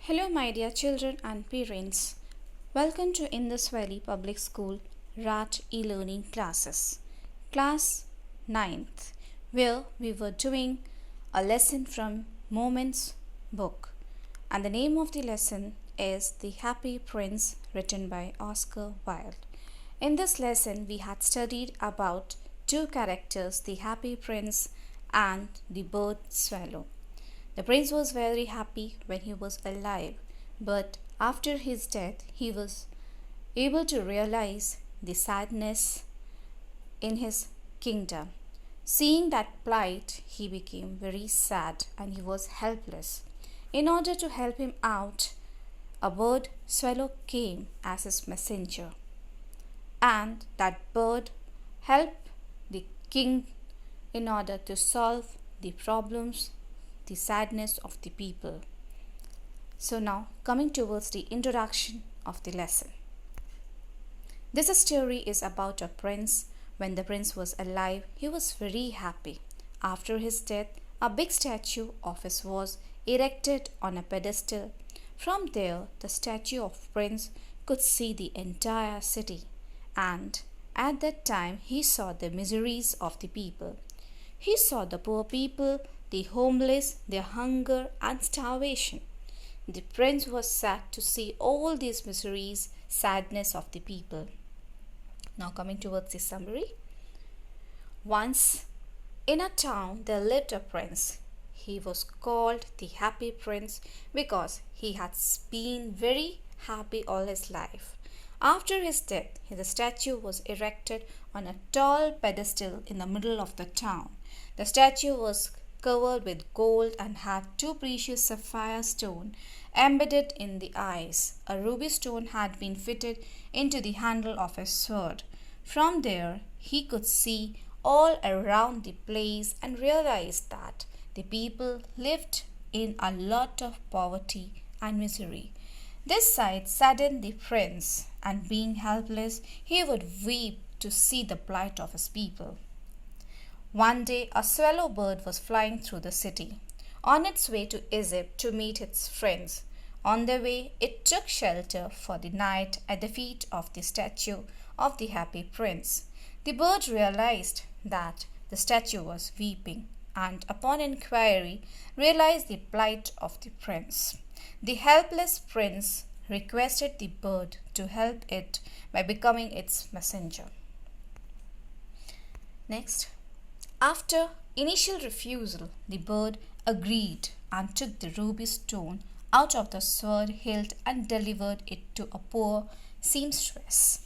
Hello, my dear children and parents. Welcome to Indus Valley Public School RAT e-learning classes, class 9th, where we were doing a lesson from Moments book. And the name of the lesson is The Happy Prince, written by Oscar Wilde. In this lesson, we had studied about two characters, the happy prince and the bird swallow. The prince was very happy when he was alive, but after his death, he was able to realize the sadness in his kingdom. Seeing that plight, he became very sad and he was helpless. In order to help him out, a bird swallow came as his messenger, and that bird helped the king in order to solve the problems, the sadness of the people. So now coming towards the introduction of the lesson. This story is about a prince. When the prince was alive, he was very happy. After his death, a big statue of his was erected on a pedestal. From there, the statue of prince could see the entire city, and at that time he saw the miseries of the people. He saw the poor people, the homeless, their hunger and starvation. The prince was sad to see all these miseries, sadness of the people. Now coming towards the summary. Once in a town there lived a prince. He was called the Happy Prince because he had been very happy all his life. After his death, his statue was erected on a tall pedestal in the middle of the town. The statue was covered with gold and had two precious sapphire stones embedded in the eyes. A ruby stone had been fitted into the handle of his sword. From there, he could see all around the place and realized that the people lived in a lot of poverty and misery. This sight saddened the prince, and being helpless, he would weep to see the plight of his people. One day, a swallow bird was flying through the city, on its way to Egypt to meet its friends. On the way, it took shelter for the night at the feet of the statue of the happy prince. The bird realized that the statue was weeping, and upon inquiry, realized the plight of the prince. The helpless prince requested the bird to help it by becoming its messenger. Next. After initial refusal, the bird agreed and took the ruby stone out of the sword hilt and delivered it to a poor seamstress.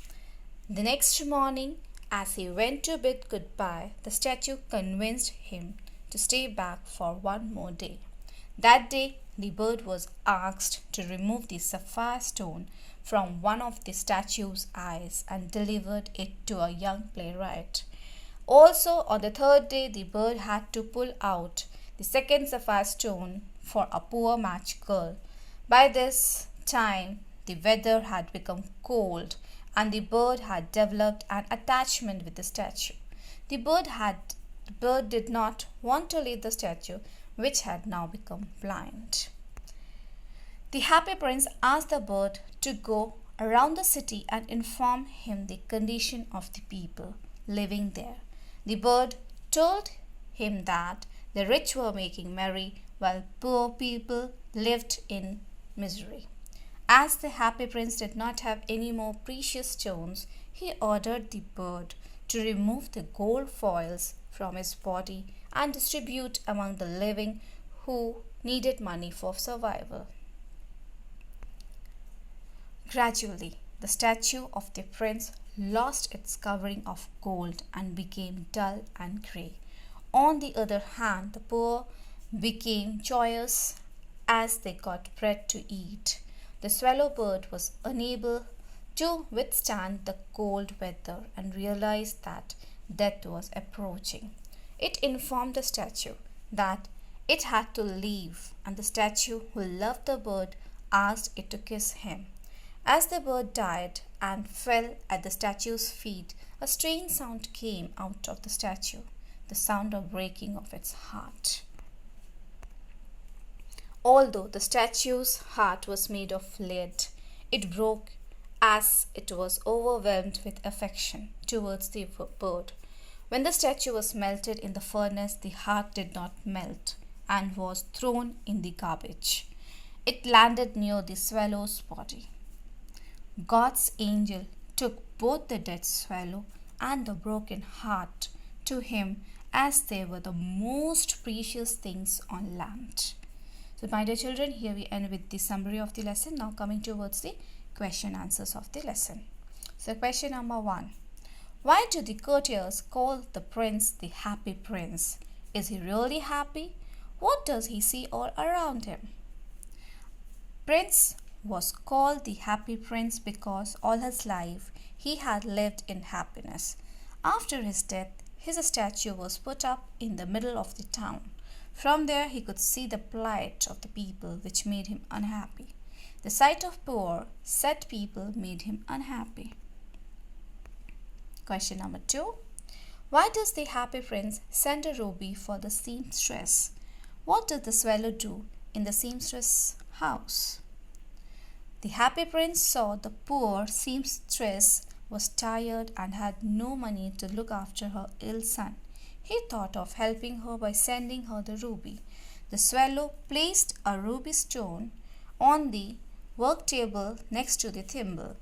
The next morning, as he went to bid goodbye, the statue convinced him to stay back for one more day. That day, the bird was asked to remove the sapphire stone from one of the statue's eyes and delivered it to a young playwright. Also, on the third day, the bird had to pull out the second sapphire stone for a poor match girl. By this time, the weather had become cold, and the bird had developed an attachment with the statue. The bird did not want to leave the statue, which had now become blind. The happy prince asked the bird to go around the city and inform him the condition of the people living there. The bird told him that the rich were making merry while poor people lived in misery. As the happy prince did not have any more precious stones, he ordered the bird to remove the gold foils from his body and distribute among the living who needed money for survival. Gradually, the statue of the prince lost its covering of gold and became dull and grey. On the other hand, the poor became joyous as they got bread to eat. The swallow bird was unable to withstand the cold weather and realized that death was approaching. It informed the statue that it had to leave, and the statue, who loved the bird, asked it to kiss him. As the bird died and fell at the statue's feet, a strange sound came out of the statue, the sound of breaking of its heart. Although the statue's heart was made of lead, it broke as it was overwhelmed with affection towards the bird. When the statue was melted in the furnace, the heart did not melt and was thrown in the garbage. It landed near the swallow's body. God's angel took both the dead swallow and the broken heart to him as they were the most precious things on land. So, my dear children, here we end with the summary of the lesson. Now coming towards the question answers of the lesson. So, question number 1. Why do the courtiers call the prince the happy prince? Is he really happy? What does he see all around him? Prince was called the happy prince because all his life he had lived in happiness. After his death, his statue was put up in the middle of the town. From there he could see the plight of the people, which made him unhappy. The sight of poor, sad people made him unhappy. Question number 2. Why does the happy prince send a ruby for the seamstress? What did the swallow do in the seamstress' house? The happy prince saw the poor seamstress was tired and had no money to look after her ill son. He thought of helping her by sending her the ruby. The swallow placed a ruby stone on the work table next to the thimble.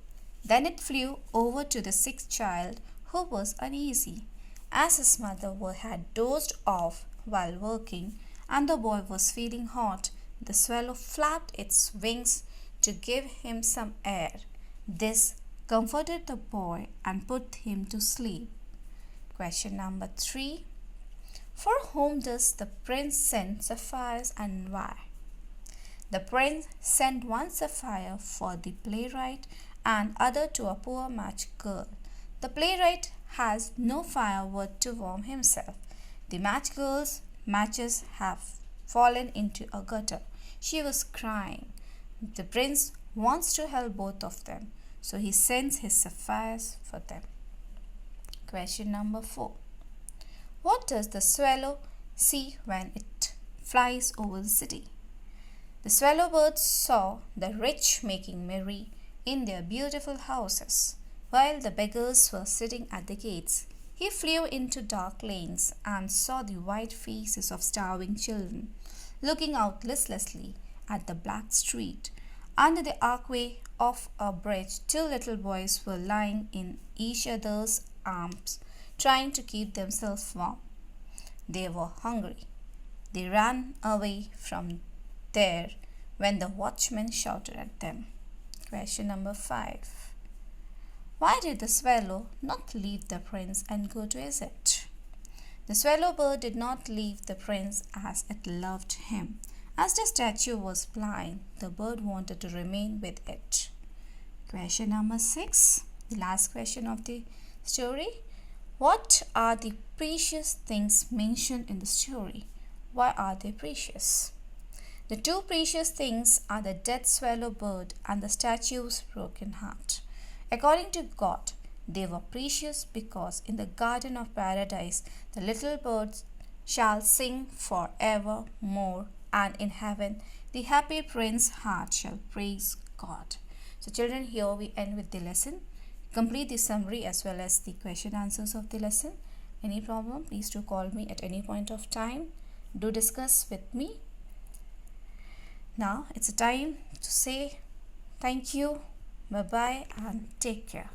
Then it flew over to the sick child who was uneasy. As his mother had dozed off while working and the boy was feeling hot, the swallow flapped its wings to give him some air. This comforted the boy and put him to sleep. Question number 3. For whom does the prince send sapphires and why? The prince sent one sapphire for the playwright and other to a poor match girl. The playwright has no firewood to warm himself. The match girl's matches have fallen into a gutter. She was crying. The prince wants to help both of them, so he sends his sapphires for them. Question number 4. What does the swallow see when it flies over the city? The swallow birds saw the rich making merry in their beautiful houses, while the beggars were sitting at the gates. He flew into dark lanes and saw the white faces of starving children, looking out listlessly at the black street. Under the archway of a bridge, 2 little boys were lying in each other's arms, trying to keep themselves warm. They were hungry. They ran away from there when the watchman shouted at them. Question number 5. Why did the swallow not leave the prince and go to visit? The swallow bird did not leave the prince as it loved him. As the statue was blind, the bird wanted to remain with it. Question number 6, the last question of the story. What are the precious things mentioned in the story? Why are they precious? The 2 precious things are the dead swallow bird and the statue's broken heart. According to God, they were precious because in the garden of paradise the little birds shall sing forevermore, and in heaven the happy prince's heart shall praise God. So children, here we end with the lesson. Complete the summary as well as the question answers of the lesson. Any problem, please do call me at any point of time. Do discuss with me. Now it's a time to say thank you, bye bye, and take care.